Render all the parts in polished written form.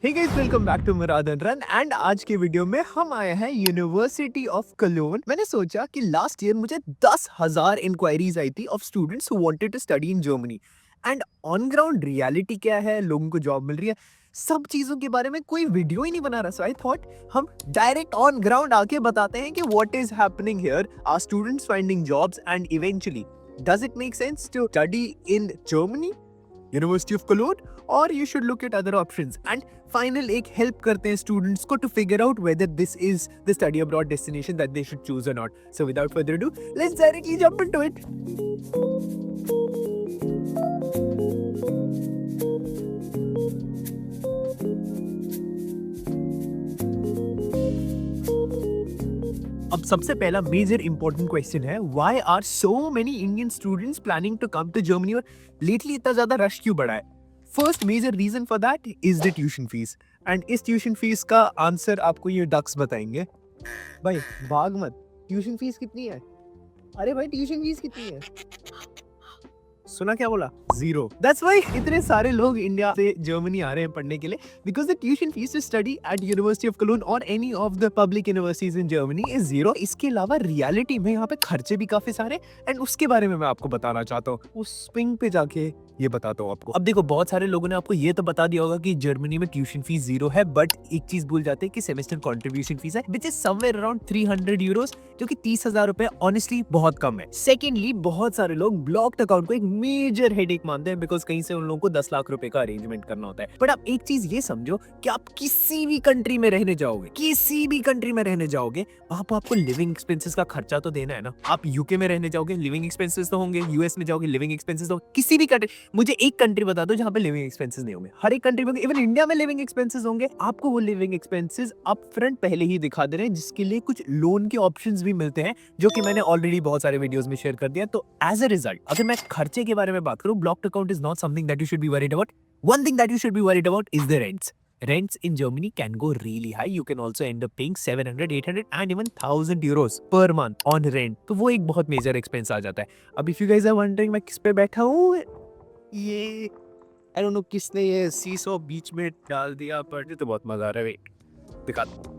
Hey guys, welcome back to Murad and रन। And आज के वीडियो में हम आए हैं यूनिवर्सिटी ऑफ कलोन। मैंने सोचा कि लास्ट ईयर मुझे 10,000 इंक्वायरीज आई थी of students who wanted to study in Germany. And on ground reality क्या है, लोगों को जॉब मिल रही है, सब चीजों के बारे में कोई वीडियो ही नहीं बना रहा। सो आई थॉट हम डायरेक्ट ऑन ग्राउंड आके बताते हैं कि what is happening here, are students finding jobs and eventually does it make sense to study in Germany, University of Cologne, or you should look at other options. And final एक help करते हैं students को to figure out whether this is the study abroad destination that they should choose or not. So without further ado, let's directly jump into it. अब सबसे पहला major important question है, why are so many Indian students planning to come to Germany और lately इतना ज्यादा rush क्यों बढ़ा है? First major reason for that is the tuition fees. And इस ट्यूशन फीस का आंसर आपको ये डक्स बताएंगे। भाई भाग मत, ट्यूशन फीस कितनी है? अरे भाई ट्यूशन फीस कितनी है? सुना क्या बोला? जीरो। दैट्स व्हाई इतने सारे लोग इंडिया से जर्मनी आ रहे हैं पढ़ने के लिए, because the tuition fees to study at university of Cologne और any of the public universities in Germany is zero. इसके अलावा रियलिटी में यहाँ पे खर्चे भी काफी सारे, एंड उसके बारे में मैं आपको बताना चाहता हूँ। उस पिंग पे जाके ये बताता हूँ आपको। अब देखो, बहुत सारे लोगों ने आपको ये तो बता दिया होगा कि जर्मनी में ट्यूशन फीस जीरो है, बट एक चीज भूल जाते हैं कि सेमेस्टर कॉन्ट्रीब्यूशन फीस है विच इज समवेयर अराउंड 300 यूरोस, जो कि 30,000 रुपए ऑनेस्टली बहुत कम है। सेकेंडली, बहुत सारे लोग ब्लॉक्ड अकाउंट को एक मेजर हेडेक मानते हैं, बिकॉज कहीं से उन लोगों को 10 लाख रुपए का अरेंजमेंट करना होता है। बट आप एक चीज ये समझो कि आप किसी भी कंट्री में रहने जाओगे, वहां पर आपको लिविंग एक्सपेंसेस का खर्चा तो देना है ना। आप यूके में रहने जाओगे, लिविंग एक्सपेंसेस तो होंगे, यूएस में जाओगे, लिविंग एक्सपेंसेस तो, किसी भी कंट्री, मुझे एक कंट्री बता दो जहां पे लिविंग एक्सपेंसेस नहीं होंगे। हर एक कंट्री में, इवन इंडिया में लिविंग एक्सपेंसेस होंगे। आपको वो लिविंग एक्सपेंसेस अप फ्रंट पहले ही दिखा दे रहे हैं, जिसके लिए कुछ लोन के ऑप्शंस भी मिलते हैं, जो कि मैंने ऑलरेडी बहुत सारे वीडियोस में शेयर कर दिया। तो एज अ रिजल्ट, अगर मैं खर्चे के बारे में बात करूं, blocked account is not something that you should be worried about. One thing that you should be worried about is the rents. Rents in Germany can go really high. You can also end up paying 700, 800 and even 1,000 euros per month on rent. तो वो एक बहुत major expense आ जाता है। अब if you guys are wondering मैं किस पे बैठा हूँ, ये I don't know किसने ये सीसो बीच में डाल दिया, पर ये तो बहुत मजा आ रहा है। वेट दिखा दो।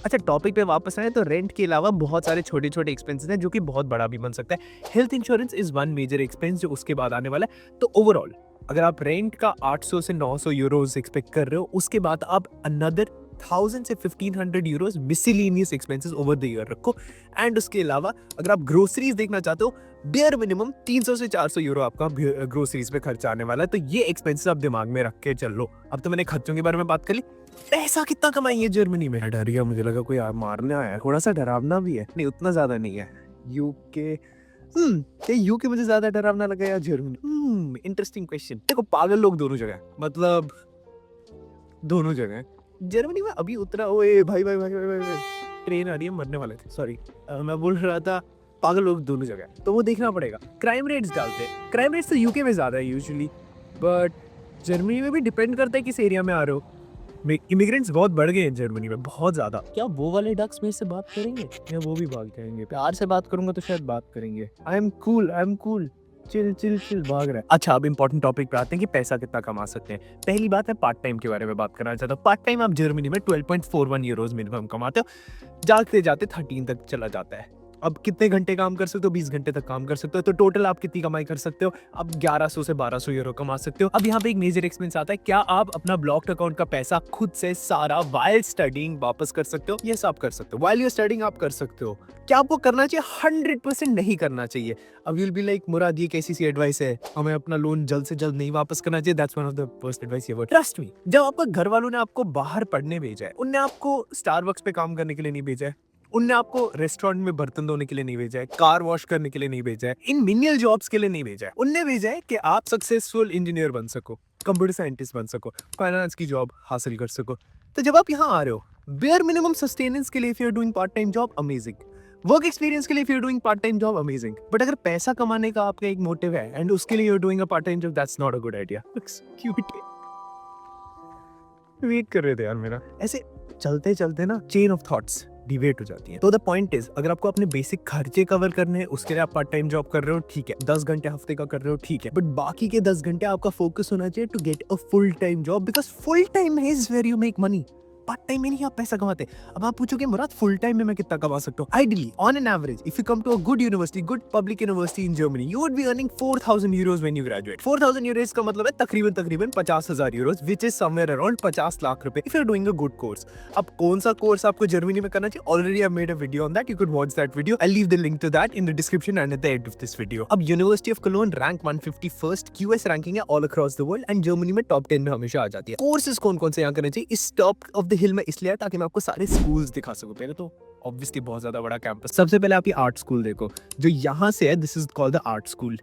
अच्छा, टॉपिक पे वापस आए तो रेंट के अलावा बहुत सारे छोटे छोटे एक्सपेंसेस हैं, जो कि बहुत बड़ा भी बन सकता है। Health insurance is one major expense जो उसके बाद आने वाला है। तो ओवरऑल अगर आप रेंट का 800 से 900 यूरोस एक्सपेक्ट कर रहे हो, उसके बाद आप अनदर 1000 से 1500 Euros miscellaneous expenses over the year रखो। एंड उसके अलावा अगर आप ग्रोसरीज देखना चाहते हो, बेयर मिनिमम 300 से 400 यूरो आपका ग्रोसरीज पे खर्चा आने वाला है। तो ये एक्सपेंसेस आप दिमाग में रख के चल लो। अब तो मैंने खर्चों के बारे में बात कर ली। पैसा कितना कमाएंगे जर्मनी में? डर गया, मुझे लगा कोई मारने आया। थोड़ा सा डरावना भी है, नहीं उतना ज्यादा नहीं है। यूके यूके मुझे ज्यादा डरावना लगा या जर्मनी? Interesting question. देखो, पागल लोग दोनों जगह, मतलब दोनों जगह। जर्मनी में अभी उतरा, ओए भाई भाई भाई भाई भाई, ट्रेन आ रही है, मरने वाले थे। सॉरी, मैं बोल रहा था पागल लोग दोनों जगह, तो वो देखना पड़ेगा। क्राइम रेट्स डालते हैं, क्राइम रेट्स तो यूके में ज्यादा है यूजुअली, बट जर्मनी में भी डिपेंड करता है किस एरिया में आ रहे हो। इमिग्रेंट्स बहुत बढ़ गए हैं जर्मनी में, बहुत ज्यादा। क्या वो वाले डक्स मेरे से बात करेंगे या वो भी भाग जाएंगे? प्यार से बात करूंगा तो शायद बात करेंगे। I am cool, chill chill chill, भाग रहा है। अच्छा, अब इंपॉर्टेंट टॉपिक पे आते हैं कि पैसा कितना कमा सकते हैं। पहली बात है, पार्ट टाइम के बारे में बात करना चाहता हूँ। पार्ट टाइम आप जर्मनी में 12.41 यूरोज मिनिमम कमाते हो, जाते जाते 13 तक चला जाता है। अब कितने घंटे काम कर सकते हो? 20 घंटे तक काम कर सकते हो। तो टोटल आप कितनी कमाई कर सकते हो? अब 1100 से 1200 यूरो कमा सकते हो। अब यहाँ पे एक मेजर एक्सपेंस आता है, क्या आप अपना ब्लॉक्ड अकाउंट का पैसा खुद से सारा वाइल स्टडिंग वापस कर सकते हो? यस, आप कर सकते हो। वाइल यू स्टडिंग आप कर सकते हो। क्या आपको करना चाहिए? 100% नहीं करना चाहिए। अब यूल बी लाइक, मुराद ये कैसी सी एडवाइस है, हमें अपना लोन जल्द से जल्द नहीं वापस करना चाहिए। That's one of the first advice ever. Trust me, जब आपके घर वालों ने आपको बाहर पढ़ने भेजा है, उनने आपको स्टारबक्स पे काम करने के लिए नहीं भेजा है, उनने आपको रेस्टोरेंट में बर्तन धोने के लिए नहीं भेजा है, कार वॉश करने के लिए नहीं भेजा है, इन मिनियल जॉब्स के लिए नहीं भेजा है। उनने भेजा है कि आप सक्सेसफुल इंजीनियर बन सको, कंप्यूटर साइंटिस्ट बन सको, फाइनेंस की जॉब हासिल कर सको। तो जब आप यहाँ आ रहे हो, बेयर मिनिमम सस्टेनेंस के लिए if you are doing part time job, amazing. Work experience के लिए if you are doing part time job, amazing. But अगर पैसा कमाने का आपका एक मोटिव है एंड उसके लिए you are doing a part time job, that's not a good idea. क्यूट वेट कर रहे थे यार मेरा। ऐसे चलते चलते ना, चेन ऑफ थॉट्स, डिवेट हो जाती है। तो द पॉइंट इज, अगर आपको अपने बेसिक खर्चे कवर करने हैं उसके लिए आप पार्ट टाइम जॉब कर रहे हो, ठीक है, 10 घंटे हफ्ते का कर रहे हो, ठीक है, बट बाकी के 10 घंटे आपका फोकस होना चाहिए to get a full time job, because full time is where you make money. Part time में नहीं आप पैसा कमाते। अब आप पूछोगे मुराद फुल टाइम में मैं कितना कमा सकता हूँ? Ideally on an average if you come to a good university, good public university in Germany, you would be earning 4000 euros when you graduate. 4000 euros का मतलब है तकरीबन 50,000 euros, which is somewhere around 50 lakh rupaye if you are doing a good course. अब कौन सा course आपको Germany में करना चाहिए? Already I made a video on that, you could watch that video, I leave the link to that in the description and at the end of this video. अब university of Cologne rank 151st QS ranking है all across the world, and Germany में top 10 में हमेशा आ जाती है। Courses कौन कौन से यहाँ करना चाहिए? इस टॉप ऑफ द हिल में इसलिए है ताकि मैं आपको सारे स्कूल्स दिखा सकूं। पहले तो ऑब्वियसली बहुत ज्यादा बड़ा कैंपस। सबसे पहले आप ये आर्ट स्कूल देखो जो यहाँ से है, this is called the art school.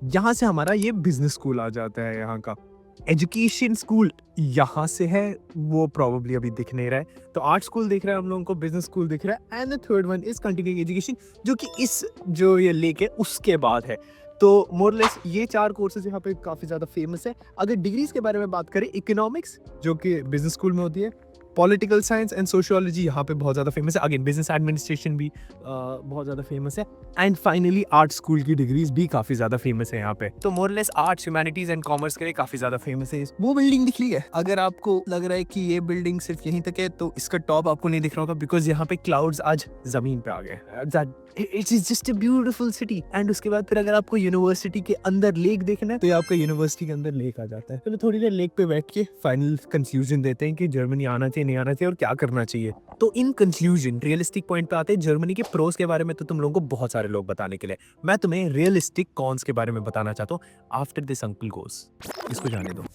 यहाँ से हमारा ये बिजनेस स्कूल आ जाता है। यहाँ का एजुकेशन स्कूल यहाँ से है, वो प्रॉब्ली अभी दिख नहीं रहा है। तो आर्ट स्कूल दिख रहा है हम लोगों को, बिजनेस स्कूल दिख रहा है, and the third one is continuing education, जो कि इस जो ये लेक है उसके बाद है। तो मोरलेस ये 4 कोर्सेज यहाँ पे काफी ज्यादा फेमस है। अगर डिग्रीज के बारे में बात करें, इकोनॉमिक्स जो कि बिजनेस स्कूल में होती है, पॉलिटिकल साइंस एंड सोशियोलॉजी यहाँ पे बहुत ज़्यादा फेमस है, अगेन बिजनेस एडमिनिस्ट्रेशन भी बहुत ज़्यादा फेमस है, एंड फाइनली आर्ट स्कूल की डिग्रीज भी काफ़ी ज़्यादा फेमस है यहाँ पे। तो मोरलेस आर्ट्स, ह्यूमैनिटीज एंड कॉमर्स के लिए काफ़ी ज़्यादा फेमस है। वो बिल्डिंग दिख रही है, अगर आपको लग रहा है कि ये बिल्डिंग सिर्फ यहीं तक है तो इसका टॉप आपको नहीं दिख रहा होगा, बिकॉज यहाँ पे क्लाउड्स आज जमीन पे आ गए। It is just a beautiful city. And उसके बाद फिर अगर आपको यूनिवर्सिटी के अंदर लेक देखना है तो ये आपका यूनिवर्सिटी के अंदर लेक आ जाता है। चलो थोड़ी देर लेक पे बैठ के फाइनल कंक्लूजन देते हैं कि जर्मनी आना चाहिए, नहीं आना चाहिए और क्या करना चाहिए। तो इन कंक्लूजन रियलिस्टिक पॉइंट पे आते हैं। जर्मनी के प्रोस के बारे में तो तुम लोगों को बहुत सारे लोग बताने के लिए, मैं तुम्हें रियलिस्टिक कॉन्स के बारे में बताना चाहता हूँ। आफ्टर दिस अंकल गोस, इसको जाने दो।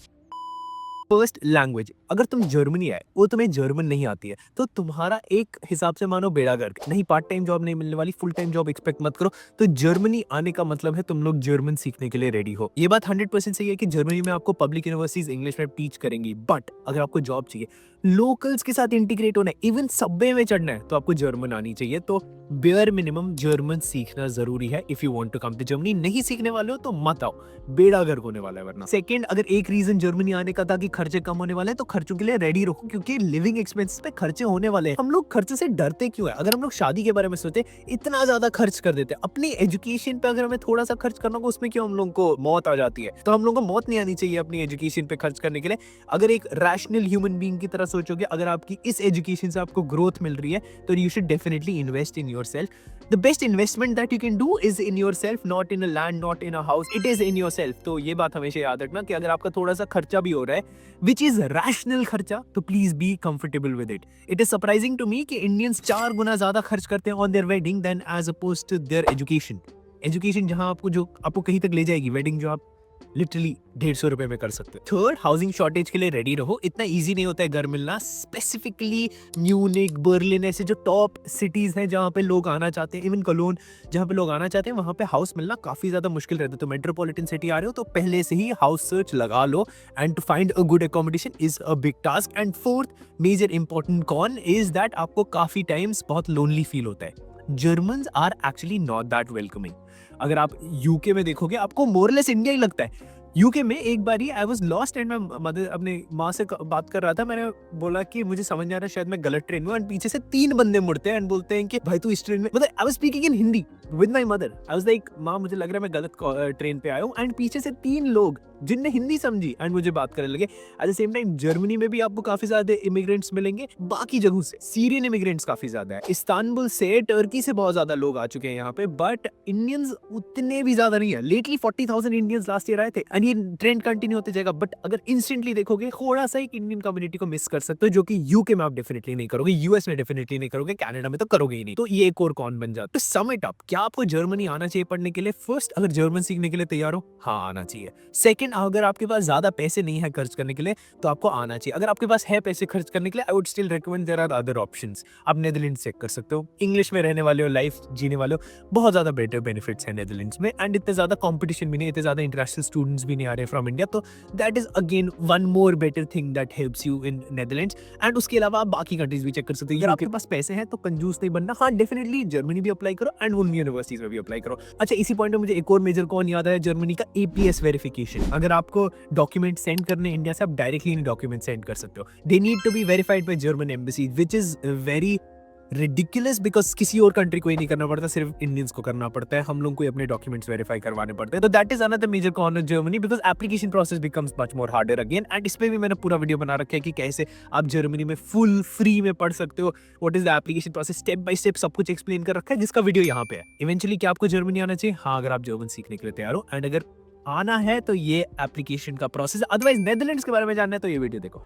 फर्स्ट लैंग्वेज, अगर तुम जर्मनी आए वो तुम्हें जर्मन नहीं आती है तो तुम्हारा एक हिसाब से मानो बेड़ा गर्क, नहीं पार्ट टाइम जॉब नहीं मिलने वाली, फुल टाइम जॉब एक्सपेक्ट मत करो। तो जर्मनी आने का मतलब है तुम लोग जर्मन सीखने के लिए रेडी हो। ये बात 100% सही है कि जर्मनी में आपको पब्लिक यूनिवर्सिटीज इंग्लिश में टीच करेंगी, बट अगर आपको जॉब चाहिए, लोकल्स के साथ इंटीग्रेट होना है, इवन सबवे में चढ़ना है, तो आपको जर्मन आनी चाहिए। तो बेयर मिनिमम जर्मन सीखना जरूरी है if you want to come to Germany. नहीं सीखने वाले हो तो मत आओ, बेड़ा गर्क होने वाला है वरना। सेकंड, अगर एक रीजन जर्मनी आने का था कि खर्चे कम होने वाले हैं, तो खर्चों के लिए रेडी रहो, क्योंकि लिविंग एक्सपेंसेस पे खर्चे होने वाले हैं। हम लोग खर्चे से डरते क्यों है? अगर हम लोग शादी के बारे में सोचते इतना ज्यादा खर्च कर देते, अपनी एजुकेशन पे अगर हमें थोड़ा सा खर्च करना होगा उसमें क्यों हम लोग को मौत आ जाती है? तो हम लोग को मौत नहीं आनी चाहिए अपनी एजुकेशन पे खर्च करने के लिए। अगर एक रैशनल ह्यूमन बीइंग की तरह सोचोगे, अगर आपकी इस एजुकेशन से आपको ग्रोथ मिल रही है, तो you should definitely invest in yourself. The best investment that you can do is in yourself, not in a land, not in a house. It is in yourself. तो ये बात हमेशा याद रखना कि अगर आपका थोड़ा सा खर्चा भी हो रहा है, which is rational खर्चा, तो please be comfortable with it. It is surprising to me कि Indians 4 गुना ज्यादा खर्च करते हैं on their wedding than as opposed to their education. Education जहाँ आपको कहीं तक ले जाएगी, wedding जो आप लिटरली 150 रुपए में कर सकते हो। थर्ड, हाउसिंग शॉर्टेज के लिए रेडी रहो। इतना इजी नहीं होता है घर मिलना, स्पेसिफिकली म्यूनिक, बर्लिन ऐसे जो टॉप सिटीज हैं जहाँ पे लोग आना चाहते हैं, इवन कोलोन जहाँ पे लोग आना चाहते हैं, वहाँ पे हाउस मिलना काफी ज्यादा मुश्किल रहता है। तो मेट्रोपॉलिटन सिटी आ रहे हो तो पहले से ही हाउस सर्च लगा लो, and to find a good accommodation is a big task. And fourth major important con is that आपको काफी टाइम्स बहुत लोनली फील होता है। Germans are actually not that welcoming. अगर आप यूके में देखोगे आपको मोरलेस इंडिया ही लगता है। यूके में एक बार ही आई वाज लॉस्ट एंड मैं मदर अपने माँ से बात कर रहा था, मैंने बोला कि मुझे समझ नहीं आ रहा शायद मैं गलत ट्रेन में, एंड पीछे से 3 बंदे मुड़ते हैं एंड बोलते हैं कि भाई तू इस ट्रेन में, मतलब I was speaking in Hindi with my mother, I was like माँ मुझे लग रहा है मैं गलत ट्रेन पे आया हूँ, एंड पीछे से 3 लोग जिनने हिंदी समझी एंड मुझे बात करने लगे। At the same time Germany में भी आपको काफी ज्यादा इमिग्रेंट्स मिलेंगे, बाकी जगहों से सीरियन इमिग्रेंट्स काफी ज्यादा है, इस्तांबुल से, टर्की से बहुत ज्यादा लोग आ चुके हैं यहाँ पे, बट इंडियंस उतने भी ज्यादा नहीं है। लेटली 40,000 इंडियंस लास्ट ईयर आए थे, एंड ये ट्रेंड कंटिन्यू होते जाएगा। बट अगर इंस्टेंटली देखोगे थोड़ा सा एक इंडियन कम्युनिटी को मिस कर सकते हो, जो कि यूके में आप डेफिनेटली नहीं करोगे, यूएस में डेफिनेटली नहीं करोगे, कनाडा में तो करोगे ही नहीं। तो ये एक और कौन बन जाता है। तो सम इट अप, क्या आपको जर्मनी आना चाहिए पढ़ने के लिए? फर्स्ट, अगर जर्मन सीखने के लिए तैयार हो, हाँ आना चाहिए। सेकंड, अगर आपके पास ज्यादा पैसे नहीं है खर्च करने के लिए तो आपको आना चाहिए। अगर आपके पास है पैसे खर्च करने के लिए, I would still recommend there are other options. आप नेदरलैंड्स चेक कर सकते हो, इंग्लिश में रहने वाले हो, लाइफ जीने वाले हो, बहुत ज्यादा बेटर बेनिफिट्स है नेदरलैंड्स में, एंड इतने ज्यादा कंपटीशन भी नहीं, इतने ज्यादा इंटरनेशनल स्टूडेंट्स भी नहीं आ रहे फ्रॉम इंडिया। तो that is again one more better thing that helps you in Netherlands. And उसके अलावा आप बाकी कंट्रीज भी चेक कर सकते हो। अगर आपके पास पैसे हैं तो कंजूस नहीं बनना। हाँ डेफिनेटली जर्मनी भी अप्लाई करो एंड उन यूनिवर्सिटीज में भी अप्लाई करो। अच्छा, इसी पॉइंट में मुझे एक और मेजर कौन याद आया जर्मनी का, APS वेरिफिकेशन। अगर आपको डॉक्यूमेंट सेंड करने इंडिया से, आप डायरेक्टली डॉक्यूमेंट सेंड कर सकते हो। They need to be verified by German embassy, which is very ridiculous because किसी और कंट्री को ही नहीं करना पड़ता, सिर्फ इंडियंस को करना पड़ता है, हम लोग को ही अपने डॉक्यूमेंट्स वेरीफाई करवाने पड़ते हैं। तो that is another major con of Germany because application process becomes much more harder again. And इस पे भी मैंने पूरा वीडियो बना रखा है कि कैसे आप जर्मनी में फुल फ्री में पढ़ सकते हो, what is the application process, step by step सब कुछ एक्सप्लेन कर रखा है, जिसका वीडियो यहाँ पे है। इवेंचुअली क्या आपको जर्मनी आना चाहिए? हाँ, अगर आप जर्मन सीखने के लिए तैयार हो, एंड अगर आना है तो ये एप्लीकेशन का प्रोसेस। अदरवाइज नेदरलैंड्स के बारे में जानना है तो ये वीडियो देखो।